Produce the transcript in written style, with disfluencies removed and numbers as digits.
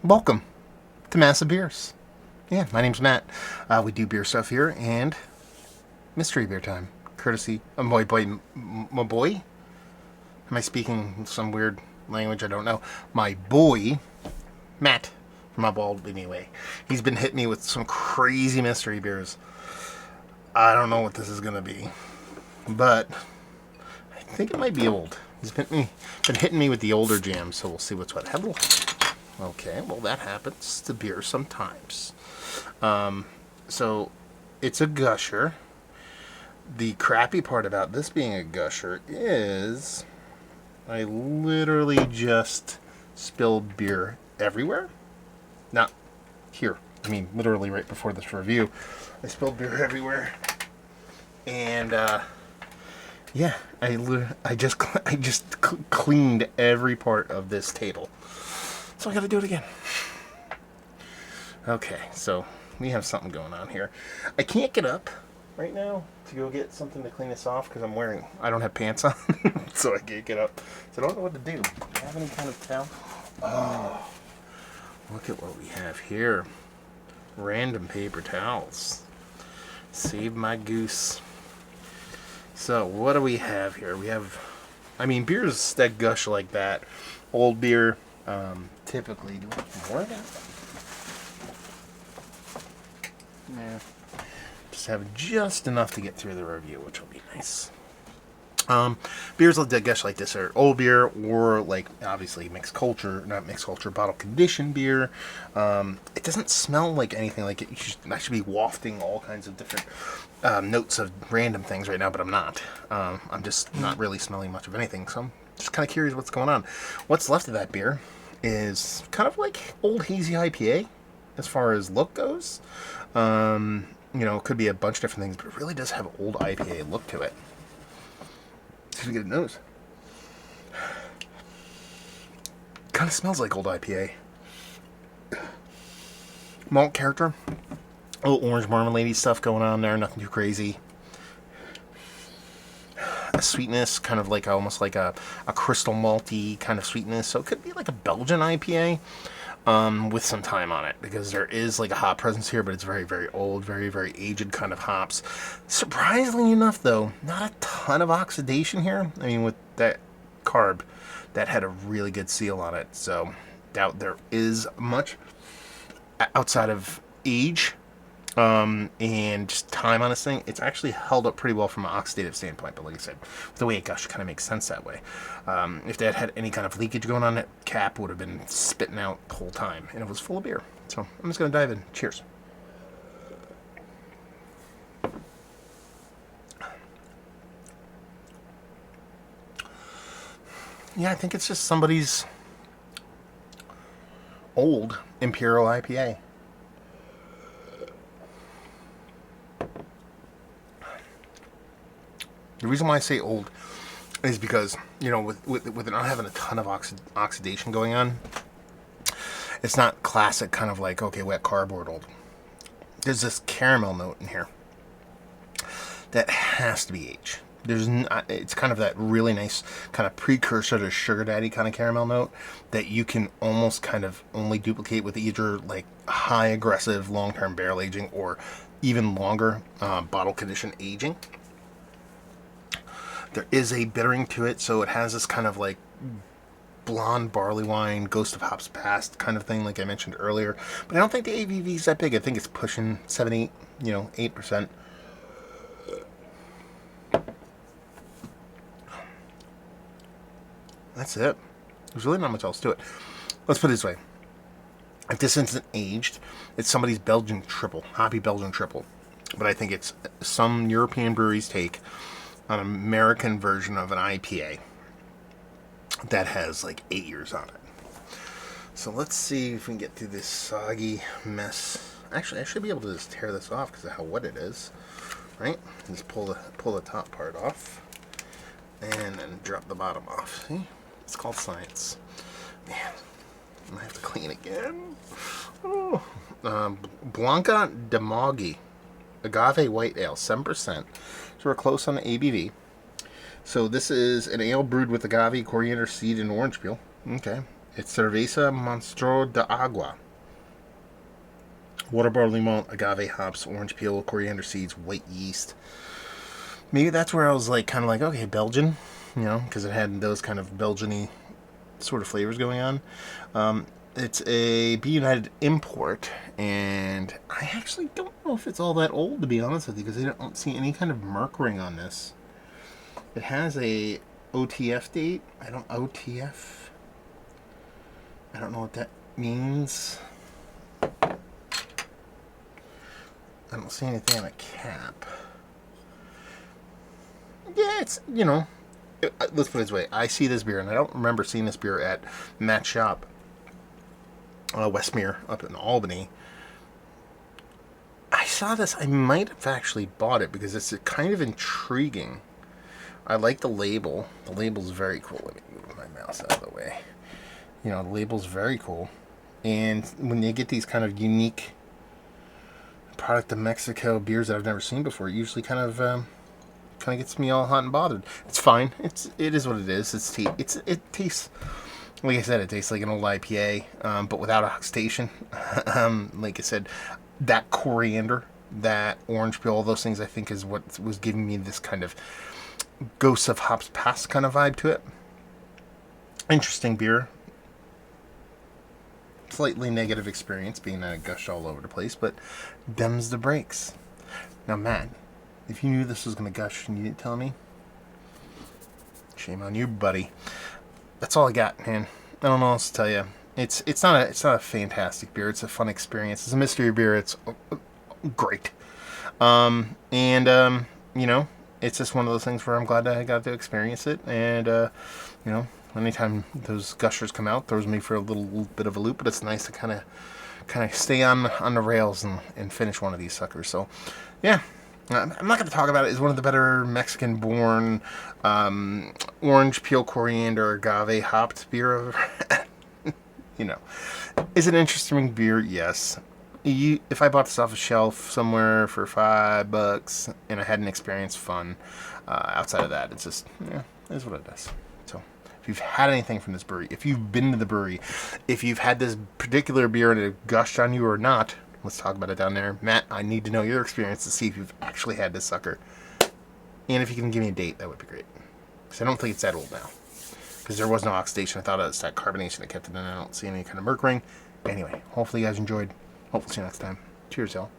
Welcome to Massive Beers. Yeah, my name's Matt. We do beer stuff here and mystery beer time, courtesy of my boy. Am I speaking some weird language? I don't know. My boy, Matt, from my bald anyway. He's been hitting me with some crazy mystery beers. I don't know what this is gonna be, but I think it might be old. He's been hitting me with the older jams, so we'll see what's what. Hello. Okay, well that happens to beer sometimes. So it's a gusher. The crappy part about this being a gusher is I literally just spilled beer everywhere. Not here. I mean, literally right before this review, I spilled beer everywhere. And yeah, I just cleaned every part of this table. So I gotta do it again. Okay, so we have something going on here. I can't get up right now to go get something to clean this off because I don't have pants on, so I can't get up. So I don't know what to do. Do you have any kind of towel? Oh, look at what we have here. Random paper towels. Save my goose. So what do we have here? We have, beers that gush like that. Old beer. Typically, do we have more of that? Nah. Just have just enough to get through the review, which will be nice. Beers that gush like this are old beer or like obviously not mixed culture, bottle conditioned beer. It doesn't smell like anything like it. I should be wafting all kinds of different notes of random things right now, but I'm not. I'm just not really smelling much of anything, so I'm just kind of curious what's going on. What's left of that beer is kind of like old hazy IPA as far as look goes. It could be a bunch of different things, but it really does have old IPA look to it. See if we get a nose. Kind of smells like old IPA. Malt character. A little orange marmalade stuff going on there, nothing too crazy. A sweetness, kind of like almost like a crystal malty kind of sweetness. So it could be like a Belgian IPA with some time on it, because there is like a hop presence here, but it's very, very old, very, very aged kind of hops. Surprisingly enough, though, not a ton of oxidation here. With that carb, that had a really good seal on it. So doubt there is much outside of age. And just time on this thing, it's actually held up pretty well from an oxidative standpoint. But like I said, the way it gushed, it kind of makes sense that way. If that had any kind of leakage going on, that cap would have been spitting out the whole time, and it was full of beer. So I'm just gonna dive in. Cheers. Yeah, I think it's just somebody's old Imperial IPA. The reason why I say old is because, with it not having a ton of oxidation going on, it's not classic kind of like, okay, wet cardboard old. There's this caramel note in here that has to be aged. It's kind of that really nice kind of precursor to Sugar Daddy kind of caramel note that you can almost kind of only duplicate with either like high aggressive long-term barrel aging or even longer bottle conditioned aging. There is a bittering to it, so it has this kind of like blonde barley wine, Ghost of Hops Past kind of thing, like I mentioned earlier. But I don't think the ABV is that big. I think it's pushing 7, 8%. That's it. There's really not much else to it. Let's put it this way. If this isn't aged, it's somebody's Belgian triple, hoppy Belgian triple. But I think it's some European brewery's take an American version of an IPA that has like 8 years on it. So let's see if we can get through this soggy mess. Actually, I should be able to just tear this off because of how wet it is, right? Just pull the top part off and then drop the bottom off. See? It's called science. Man, I might have to clean again. Oh. Blanca de Moggy Agave White Ale, 7%. So we're close on the ABV. So this is an ale brewed with agave, coriander seed, and orange peel. Okay. It's Cerveza Monstro de Agua. Water, barley malt, agave hops, orange peel, coriander seeds, white yeast. Maybe that's where I was like, kind of like, okay, Belgian, you know, because it had those kind of Belgian-y sort of flavors going on. It's a Be United import, and I actually don't know if it's all that old, to be honest with you, because I don't see any kind of mark ring on this. It has a OTF date. I don't know what that means. I don't see anything on the cap. Yeah, it's, you know, let's put it this way. I see this beer, and I don't remember seeing this beer at Matt's shop, Westmere, up in Albany. I saw this. I might have actually bought it because it's kind of intriguing. I like the label. The label's very cool. Let me move my mouse out of the way. You know, the label's very cool. And when you get these kind of unique product of Mexico beers that I've never seen before, it usually kind of gets me all hot and bothered. It's fine. It is what it is. It tastes, like I said, it tastes like an old IPA, but without oxidation. Like I said, that coriander, that orange peel, all those things, I think is what was giving me this kind of Ghosts of Hops Past kind of vibe to it. Interesting beer. Slightly negative experience, being that it gushed all over the place, but them's the breaks. Now, Matt, if you knew this was going to gush and you didn't tell me, shame on you, buddy. That's all I got, man. I don't know what else to tell you. It's not a fantastic beer. It's a fun experience. It's a mystery beer. It's great. You know, it's just one of those things where I'm glad that I got to experience it. And you know, anytime those gushers come out, throws me for a little bit of a loop. But it's nice to kind of stay on the rails and finish one of these suckers. So, yeah. I'm not going to talk about it. It's one of the better Mexican-born orange peel coriander agave hopped beer I've ever had. You know, is it an interesting beer? Yes. If I bought this off a shelf somewhere for $5 and I hadn't experienced fun outside of that, it's just, yeah, it is what it is. So, if you've had anything from this brewery, if you've been to the brewery, if you've had this particular beer and it gushed on you or not, let's talk about it down there. Matt, I need to know your experience to see if you've actually had this sucker. And if you can give me a date, that would be great. Because I don't think it's that old now. Because there was no oxidation. I thought it was that carbonation that kept it in. I don't see any kind of merc ring. Anyway, hopefully you guys enjoyed. Hopefully see you next time. Cheers, y'all.